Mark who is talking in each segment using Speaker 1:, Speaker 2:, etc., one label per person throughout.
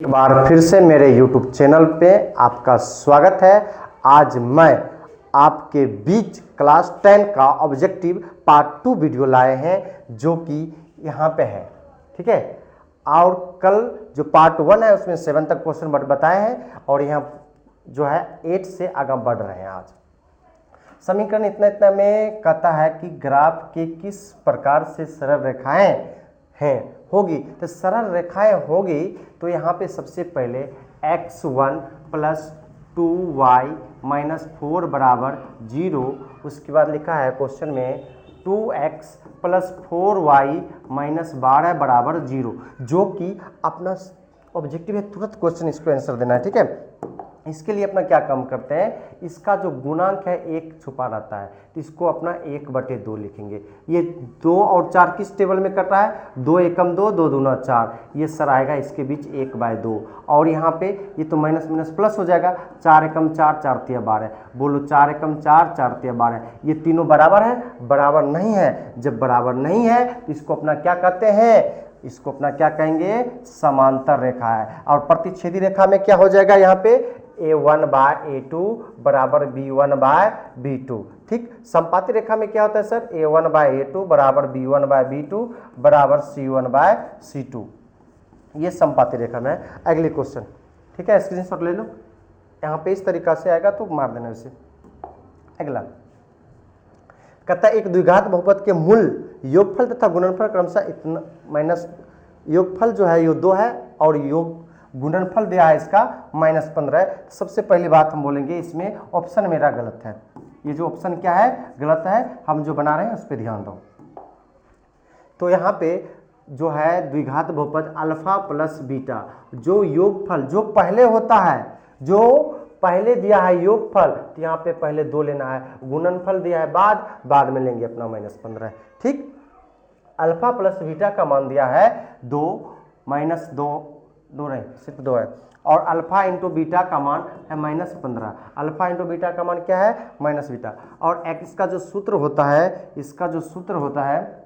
Speaker 1: एक बार फिर से मेरे YouTube चैनल पे आपका स्वागत है। आज मैं आपके बीच क्लास 10 का ऑब्जेक्टिव पार्ट 2 वीडियो लाए हैं जो कि यहाँ पे है, ठीक है। और कल जो पार्ट 1 है उसमें 7 तक क्वेश्चन बताए हैं और यहाँ जो है 8 से आगे बढ़ रहे हैं। आज समीकरण इतना इतना में कहता है कि ग्राफ के किस प्रकार से सरल रेखाएं हैं होगी। तो सरल रेखाएं होगी तो यहाँ पे सबसे पहले x1 प्लस 2y माइनस 4 बराबर 0। उसके बाद लिखा है क्वेश्चन में 2x प्लस 4y माइनस 12 बराबर 0, जो कि अपना ऑब्जेक्टिव है। तुरंत क्वेश्चन इसको आंसर देना है, ठीक है। इसके लिए अपना क्या काम करते हैं, इसका जो गुणांक है 1 छुपा रहता है तो इसको अपना 1/2 लिखेंगे। ये 2 और 4 किस टेबल में कट रहा है, 2 एकम 2, 2 दूना 4, ये सर आएगा इसके बीच 1/2। और यहाँ पे ये तो माइनस माइनस प्लस हो जाएगा, 4 एकम 4, 4 तिया 12। बोलो 4 एकम 4, 4 तिया 12, ये तीनों बराबर है? बराबर नहीं है। जब बराबर नहीं है तो इसको अपना क्या कहते हैं, इसको अपना क्या कहेंगे, समांतर रेखा है। और प्रतिच्छेदी रेखा में क्या हो जाएगा, यहाँ पे a1/a2 बराबर b1/b2, ठीक। संपाती रेखा में क्या होता है सर, a1/a2 बराबर b1/b2 बराबर c1/c2। ये संपाती रेखा में है। अगले क्वेश्चन, ठीक है, स्क्रीनशॉट ले लो। यहाँ पे इस तरीका से आएगा तो मार देना इसे। अगला कहता है एक द्विघात बहुपद के मूल योगफल तथा गुणनफल क्रमशः इतना माइनस, योगफल जो है ये 2 है और योग गुणनफल दिया है इसका -15 है। सबसे पहली बात हम बोलेंगे इसमें ऑप्शन मेरा गलत है। ये जो ऑप्शन क्या है, गलत है। हम जो बना रहे हैं उस पर ध्यान दो। तो यहाँ पे जो है द्विघात बहुपद अल्फा प्लस बीटा, जो योगफल जो पहले होता है, जो पहले दिया है योगफल, तो यहाँ पे पहले 2 लेना है। गुणनफल दिया है बाद में लेंगे अपना -15, ठीक। अल्फा प्लस बीटा का मान दिया है 2 -2 नहीं, सिर्फ 2 है। और अल्फा इंटू बीटा का मान है -15। अल्फा इंटू बीटा का मान क्या है, माइनस बीटा। और एक्स का जो सूत्र होता है, इसका जो सूत्र होता है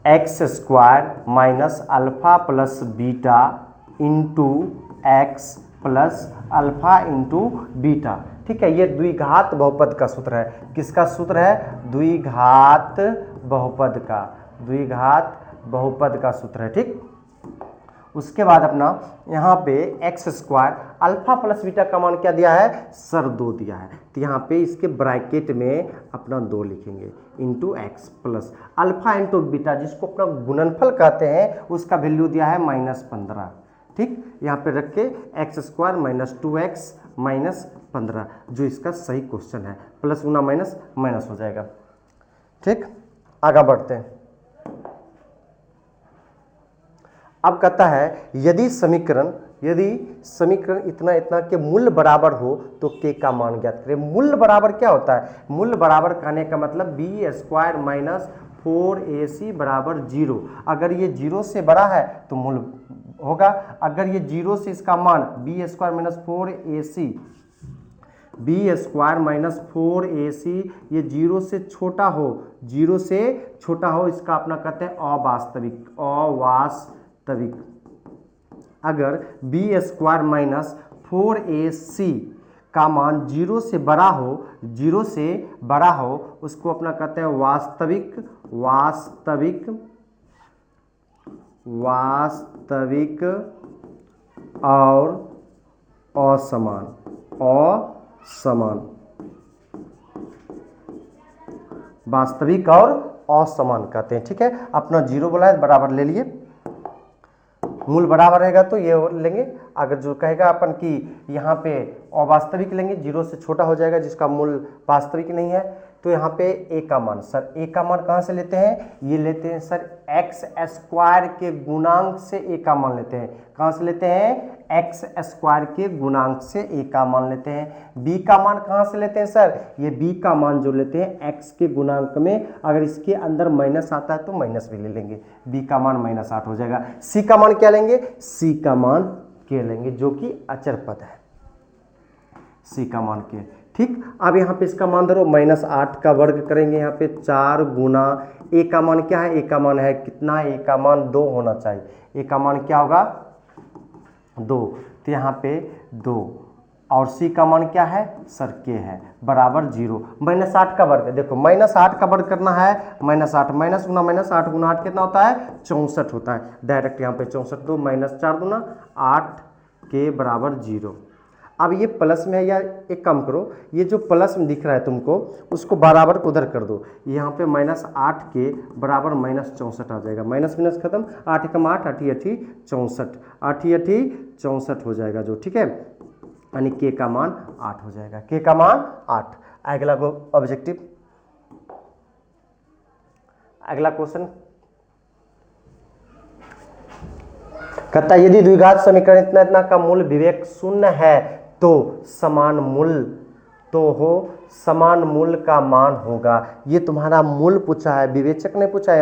Speaker 1: x² minus alpha plus beta into x plus alpha into beta, ठीक है। ये द्विघात बहुपद का सूत्र है। किसका सूत्र है, द्विघात बहुपद का, द्विघात बहुपद का सूत्र है, ठीक। उसके बाद अपना यहाँ पे x² अल्फा प्लस बीटा का मान क्या दिया है सर, 2 दिया है। तो यहाँ पे इसके ब्रैकेट में अपना 2 लिखेंगे into x plus alpha into beta, जिसको अपना गुणनफल कहते हैं, उसका वैल्यू दिया है -15, ठीक। यहाँ पे रख के x² माइनस 2x माइनस 15, जो इसका सही क्वेश्चन है। प्लस गुना माइनस माइनस हो जाएगा, ठीक। आगे बढ़ते हैं। अब कहता है यदि समीकरण इतना इतना के मूल बराबर हो तो k का मान ज्ञात करें। मूल बराबर क्या होता है, मूल बराबर कहने का मतलब b² माइनस 4ac बराबर 0। अगर ये 0 से बड़ा है तो मूल होगा। अगर ये 0 से इसका मान b² minus 4ac, b² minus 4ac ये 0 से छोटा हो, 0 से छोटा हो, इसका अपना कहते हैं अवास्तविक, अवास्तविक। अगर b² माइनस 4ac का मान 0 से बड़ा हो, 0 से बड़ा हो, उसको अपना कहते हैं वास्तविक, वास्तविक, वास्तविक और असमान, असमान, वास्तविक और असमान कहते हैं, ठीक है। अपना 0 बोला है, बराबर ले लिए। मूल बराबर रहेगा तो ये लेंगे। अगर जो कहेगा अपन कि यहाँ पे अवास्तविक लेंगे, 0 से छोटा हो जाएगा, जिसका मूल वास्तविक नहीं है, तो यहाँ पे a का मान, सर a का मान कहाँ से लेते हैं, ये लेते हैं सर x² के गुणांक से a का मान लेते हैं। कहाँ से लेते हैं, x² के गुणांक से a का मान लेते हैं। b का मान कहाँ से लेते हैं सर, ये b का मान जो लेते हैं x के गुणांक में, अगर इसके अंदर माइनस आता है तो माइनस भी ले लेंगे, b का मान -8 हो जाएगा। c का मान क्या लेंगे, c का मान k लेंगे, जो कि अचर पद है, c का मान k, ठीक। अब यहाँ पे इसका मान धरो -8 का वर्ग करेंगे, यहाँ पे 4 गुना ए का मान क्या है, ए का मान है कितना, ए का मान 2 होना चाहिए, ए का मान क्या होगा 2, तो यहाँ पे 2 और सी का मान क्या है सर के है बराबर 0। -8 का वर्ग, देखो -8 का वर्ग करना है, -8 माइनस गुना -8 गुना 8 कितना होता है 64 होता है, डायरेक्ट यहाँ पे 64 दो -4 दूना 8 के बराबर 0। अब ये प्लस में है या एक काम करो, ये जो प्लस में दिख रहा है तुमको उसको बराबर को उधर कर दो, यहाँ पे -8 के बराबर -64 आ जाएगा, माइनस माइनस खत्म, 8 एकम 8 8 8 64, 8 8 64 हो जाएगा जो, ठीक है, यानी के का मान 8 हो जाएगा, के का मान 8। अगला ऑब्जेक्टिव, अगला क्वेश्चन कहता है यदि द्विघात समीकरण इतना इतना का मूल विवेक शून्य है तो समान मूल का मान होगा। ये तुम्हारा मूल पूछा है, विवेचक नहीं पूछा है,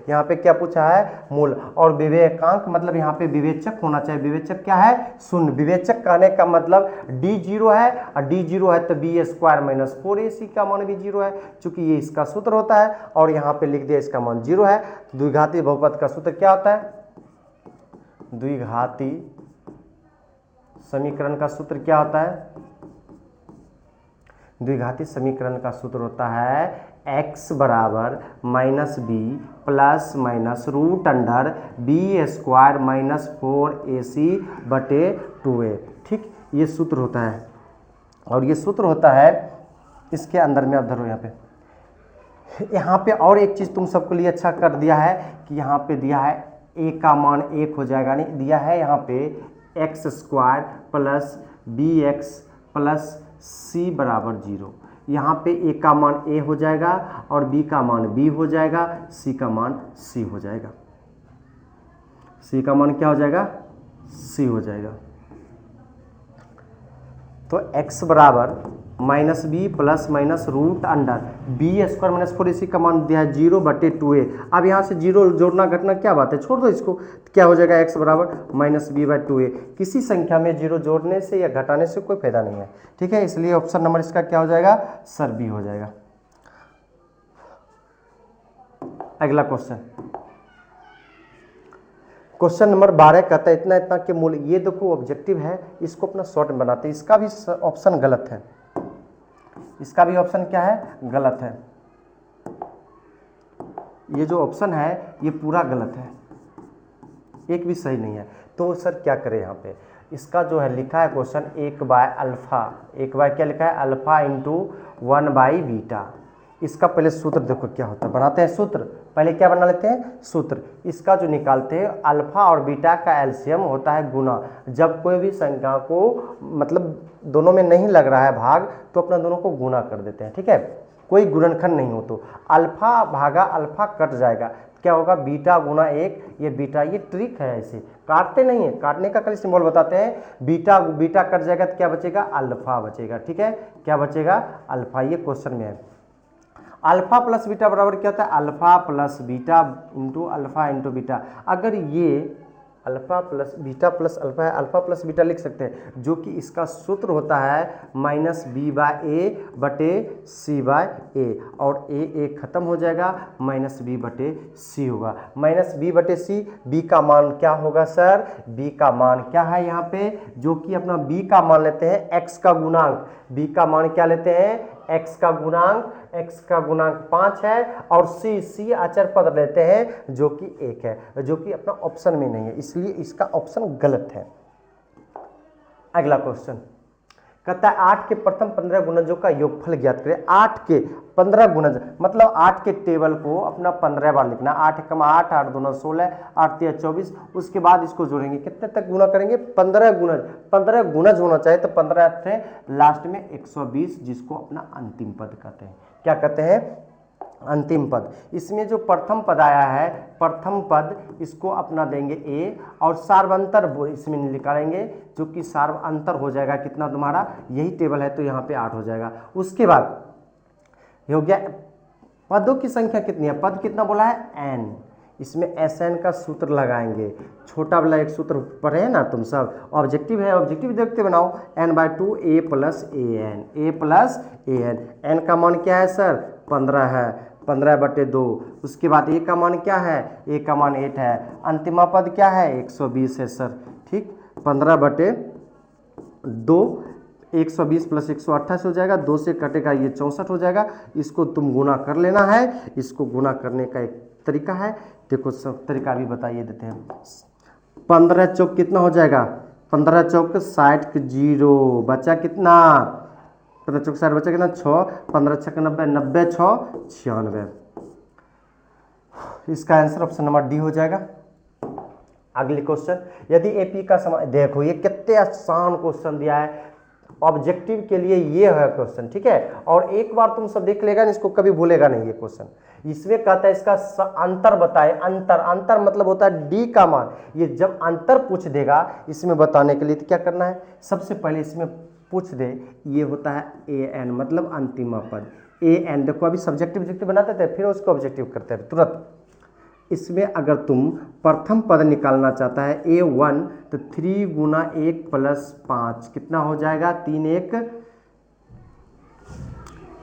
Speaker 1: यहाँ पे क्या पूछा है मूल, और विवेकांक मतलब यहाँ पे विवेचक होना चाहिए, विवेचक क्या है शून्य, विवेचक कहने का मतलब d 0 है, और d 0 है तो b² - 4ac का मान भी 0 है, चूंकि ये इसका सूत्र होता है, और यहाँ पे लिख दिया इसका मान 0 है। द्विघाती बहुपद का सूत्र क्या होता है, द्विघाती समीकरण का सूत्र क्या होता है, द्विघाती समीकरण का सूत्र होता है x बराबर -b plus minus √b² - 4ac बटे 2a, ठीक, ये सूत्र होता है। और ये सूत्र होता है इसके अंदर में, अब धरो यहाँ पे और एक चीज़ तुम सबके लिए अच्छा कर दिया है कि यहाँ पे दिया है a का मान 1 हो जाएगा, नहीं दिया है यहाँ पे x² plus bx plus c बराबर 0, यहाँ पे a का मान a हो जाएगा और b का मान b हो जाएगा, c का मान c हो जाएगा, c का मान क्या हो जाएगा c हो जाएगा। तो x बराबर -b plus minus √b² - 4ac का मान दिया है 0 बटे 2a। अब यहाँ से 0 जोड़ना घटना क्या बात है, छोड़ दो इसको, क्या हो जाएगा x बराबर -b/2a। किसी संख्या में 0 जोड़ने से या घटाने से कोई फायदा नहीं है, ठीक है, इसलिए ऑप्शन नंबर इसका क्या हो जाएगा सर बी हो जाएगा। अगला क्वेश्चन नंबर 12 कहता है इतना इतना के मूल, ये देखो ऑब्जेक्टिव है, इसको अपना शॉर्ट में बनाते हैं, इसका भी ऑप्शन गलत है, इसका भी ऑप्शन क्या है गलत है, ये जो ऑप्शन है ये पूरा गलत है, एक भी सही नहीं है। तो सर क्या करें, यहाँ पे इसका जो है लिखा है क्वेश्चन 1/α, 1 क्या लिखा है अल्फा इंटू 1/β। इसका पहले सूत्र देखो क्या होता है, बनाते हैं सूत्र, पहले क्या बना लेते हैं सूत्र, इसका जो निकालते हैं अल्फा और बीटा का एलसीएम होता है गुना। जब कोई भी संख्या को मतलब दोनों में नहीं लग रहा है भाग तो अपना दोनों को गुना कर देते हैं, ठीक है, कोई गुणनखंड नहीं हो तो अल्फा भागा अल्फा कट जाएगा, क्या होगा बीटा गुना 1, ये बीटा, ये ट्रिक है, ऐसे काटते नहीं है, काटने का खाली सिंबल बताते हैं, बीटा बीटा कट जाएगा तो क्या बचेगा अल्फा बचेगा, ठीक है, क्या बचेगा अल्फा, ये क्वेश्चन में है। अल्फा प्लस बीटा बराबर क्या होता है alpha plus beta into alpha into beta. अगर ये alpha plus beta plus alpha है, अल्फा प्लस बीटा लिख सकते हैं, जो कि इसका सूत्र होता है -b/a बटे c/a, और a खत्म हो जाएगा, -b बटे c होगा, -b बटे c। b का मान क्या होगा सर, b का मान क्या है यहाँ पे, जो कि अपना b का मान लेते हैं x का गुणांक, b का मान क्या लेते हैं x का गुणांक, x का गुणांक 5 है, और c अचर पद लेते हैं जो कि 1 है, जो कि अपना ऑप्शन में नहीं है, इसलिए इसका ऑप्शन गलत है। अगला क्वेश्चन कहता है 8 के प्रथम 15 गुणजों का योगफल ज्ञात करें। 8 के 15 गुणज मतलब 8 के टेबल को अपना 15 बार लिखना, 8 एकम 8 8 दूना 16 8 तिया 24, उसके बाद इसको जोड़ेंगे, कितने तक गुना करेंगे 15 गुणज, 15 गुणज होना चाहिए, तो 15 थे लास्ट में 120, जिसको अपना अंतिम पद कहते हैं, क्या कहते हैं अंतिम पद। इसमें जो प्रथम पद आया है, प्रथम पद इसको अपना देंगे a, और सार्वंतर इसमें निकालेंगे, जो कि सार्वंतर हो जाएगा कितना तुम्हारा, यही टेबल है तो यहाँ पे 8 हो जाएगा। उसके बाद हो गया पदों की संख्या कितनी है, पद कितना बोला है n, इसमें SN का सूत्र लगाएंगे। छोटा वाला एक सूत्र पढ़े हैं ना तुम सब, ऑब्जेक्टिव है, ऑब्जेक्टिव देखते बनाओ, n/2 a plus A N. N का मान क्या है सर? 15 है, 15/2। उसके बाद ए का मान क्या है? ए का मान 8 है। अंतिमा पद क्या है? 120 है सर। ठीक, 15/2, 120 प्लस 128 हो जाएगा, 2 से कटेगा ये 64 हो जाएगा। इसको तुम गुना कर लेना है। इसको गुना करने का एक तरीका है, देखो सब तरीका भी बताइए देते हैं। 15 चौक कितना हो जाएगा? 15 चौक 60 जीरो, बचा कितना? 15 चौक 60 बचा कितना? 6, 15 छक 90, 90 6 96। इसका आंसर ऑप्शन नंबर डी हो जाएगा। अगले क्वेश्चन, यदि एपी का समय, देखो ये कितने आसान क्वेश्चन दिया है ऑब्जेक्टिव के लिए, ये है क्वेश्चन, ठीक है। और एक बार तुम सब देख लेगा, इसको कभी भूलेगा नहीं ये क्वेश्चन। इसमें कहता है इसका अंतर बताए। अंतर, अंतर मतलब होता है डी का मान। ये जब अंतर पूछ देगा इसमें बताने के लिए तो क्या करना है? सबसे पहले इसमें पूछ दे, ये होता है ए एन, मतलब अंतिम पद। ए एन, देखो अभी सब्जेक्टिव ऑब्जेक्टिव बनाते थे, फिर उसको ऑब्जेक्टिव करते हैं तुरंत। इसमें अगर तुम प्रथम पद निकालना चाहता है A1, तो 3 गुना 1 प्लस 5 कितना हो जाएगा?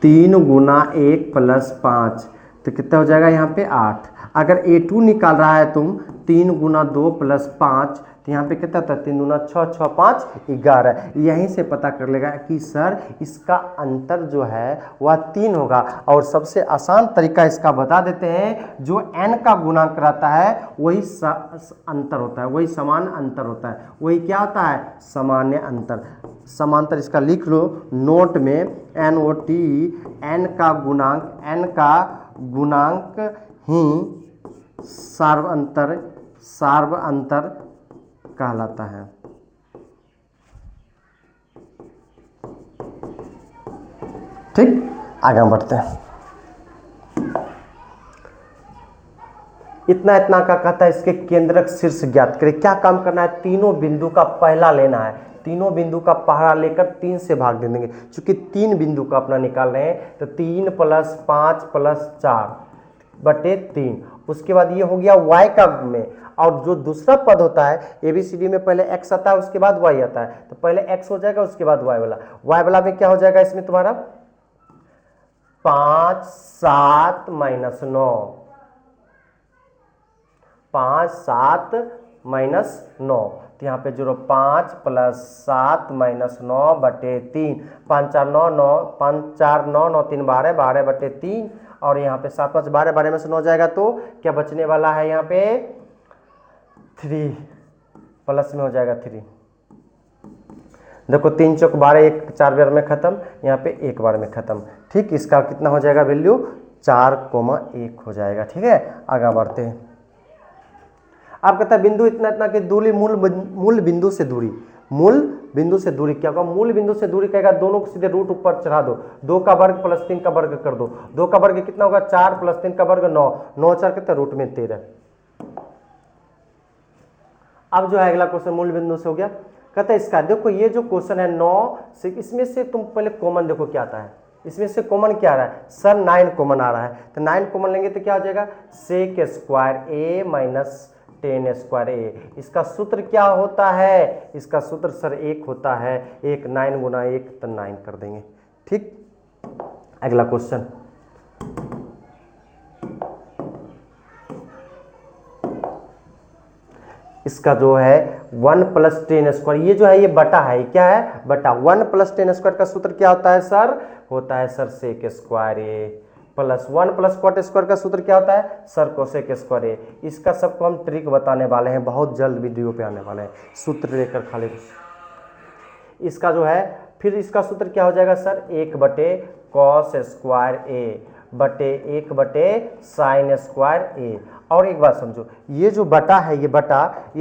Speaker 1: 3 गुना 1 प्लस 5 तो कितना हो जाएगा यहाँ पे? 8। अगर A2 निकाल रहा है तुम, 3 गुना 2 प्लस 5 तो यहाँ पे कितना था? 3 दूना 6, 6 5 11। यहीं से पता कर लेगा कि सर इसका अंतर जो है वह 3 होगा। और सबसे आसान तरीका इसका बता देते हैं, जो n का गुणांक रहता है वही अंतर होता है, वही समान अंतर होता है। वही क्या होता है? सामान्य अंतर। समांतर इसका लिख लो नोट में, NOT, n का गुणांक ही सार्व अंतर कहलाता है। ठीक, आगे बढ़ते हैं। इतना का कहता है इसके केंद्रक शीर्ष ज्ञात करें। क्या काम करना है? तीनों बिंदु का पहला लेना है। तीनों बिंदु का पहला लेकर 3 से भाग दे देंगे। चूंकि 3 बिंदु का अपना निकाल रहे हैं तो 3 + 5 + 4/3। उसके बाद ये हो गया y का में। और जो दूसरा पद होता है ABCD में, पहले x आता है उसके बाद y आता है, तो पहले x हो जाएगा उसके बाद y वाला में क्या हो जाएगा? इसमें तुम्हारा 5 7 - 9, 5 7 - 9, तो यहाँ पे जो 5 + 7 - 9/3, 5 4 9 9, 5 4 9 9 3 12 12/3। और यहाँ पे 7 5 12, 12 में से 9 जाएगा तो क्या बचने वाला है? यहाँ पे 3, प्लस में हो जाएगा 3। देखो 3 चौक 12, 1 4 बार में खत्म, यहाँ पे 1 बार में खत्म। ठीक, इसका कितना हो जाएगा वैल्यू? 4,1 हो जाएगा। ठीक है, आगे बढ़ते हैं। आप कहता है बिंदु इतना की दूरी, मूल बिंदु से दूरी, मूल बिंदु से दूरी क्या होगा? मूल बिंदु से दूरी कहेगा दोनों को सीधे रूट ऊपर चढ़ा दो, 2 का वर्ग + 3 का वर्ग कर दो। 2 का वर्ग कितना होगा? 4 + 3 का वर्ग 9, 9 4 कितना? रूट में 13। अब जो है अगला क्वेश्चन मूल बिंदु से हो गया। कहता है इसका देखो, ये जो क्वेश्चन है 9 से, इसमें से तुम पहले कॉमन देखो क्या आता है। इसमें से कॉमन क्या आ रहा है? सर 9 कॉमन आ रहा है, तो 9 कॉमन लेंगे तो क्या हो जाएगा? sec² a - 10² a। इसका सूत्र क्या होता है? इसका सूत्र सर 1 होता है। 1 9 गुना 1 तो 9 कर देंगे। ठीक, अगला क्वेश्चन। इसका जो है 1 + 10², ये जो है ये बटा है, क्या है? बटा। 1 + 10² का सूत्र क्या होता है सर? होता है sir sec² a, plus 1 + cot² का सूत्र क्या होता है? Sir cosec² a। इसका सबको हम ट्रिक बताने वाले हैं, बहुत जल्द वीडियो पे आने वाले हैं। सूत्र लेकर खाली इसका जो है, फिर इसका सूत्र क्या हो जाएगा सर? 1/cos² a बटे 1/sin² a। और एक बात समझो, ये जो बटा है, ये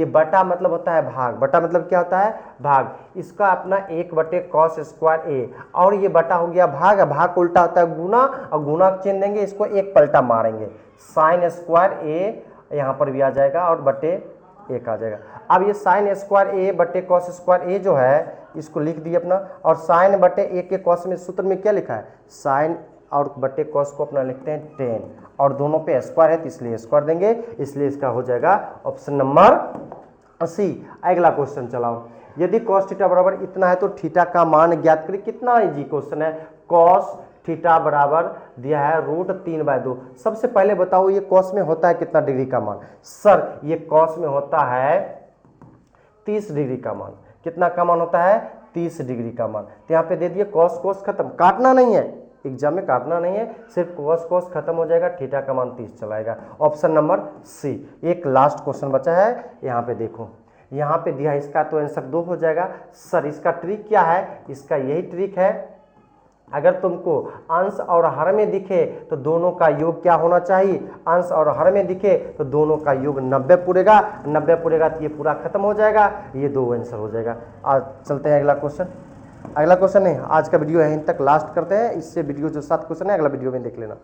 Speaker 1: बटा मतलब होता है भाग। बटा मतलब क्या होता है? भाग। इसका अपना 1/cos² a, और ये बटा हो गया भाग। भाग को उल्टा होता है गुना, और गुना चिन्ह देंगे, इसको एक पलटा मारेंगे, sin² a यहाँ पर भी आ जाएगा और बटे 1 आ जाएगा। अब ये sin² a बटे cos² a जो है, इसको लिख दिए अपना, और sin/a के cos में सूत्र में क्या लिखा है? sin, और बट्टे कॉस को अपना लिखते हैं 10 और दोनों पे स्क्वायर है तो इसलिए स्क्वायर देंगे, इसलिए इसका हो जाएगा ऑप्शन नंबर सी। अगला क्वेश्चन चलाओ। यदि कॉस थीटा बराबर इतना है तो थीटा का मान ज्ञात करें। कितना इजी क्वेश्चन है। कॉस थीटा बराबर दिया है √3/2। सबसे पहले बताओ ये कॉस में होता है कितना डिग्री का मान। सर ये कॉस में होता है 30 डिग्री का मान। कितना का मान होता है 30 डिग्री का मान। तो यहाँ पे दे दिए कॉस कॉस खत्म, काटना नहीं है, एग्जाम में काटना नहीं है, सिर्फ कॉस कॉस खत्म हो जाएगा, थीटा का मान 30 चलाएगा। Option number C. एक लास्ट क्वेश्चन बचा है, यहाँ पे देखो, यहाँ पे दिया इसका तो आंसर 2 हो जाएगा। सर इसका ट्रिक क्या है। इसका यही ट्रिक है, अगर तुमको अंश और हर में दिखे तो दोनों का योग क्या होना चाहिए। अंश और हर में दिखे तो दोनों का योग 90 पूरेगा, 90 पूरेगा तो ये पूरा खत्म हो जाएगा, ये 2 आंसर हो जाएगा। आज चलते हैं अगला क्वेश्चन। अगला क्वेश्चन नहीं, आज का वीडियो यहीं तक लास्ट करते हैं। इससे वीडियो जो 7 क्वेश्चन है अगला वीडियो में देख लेना।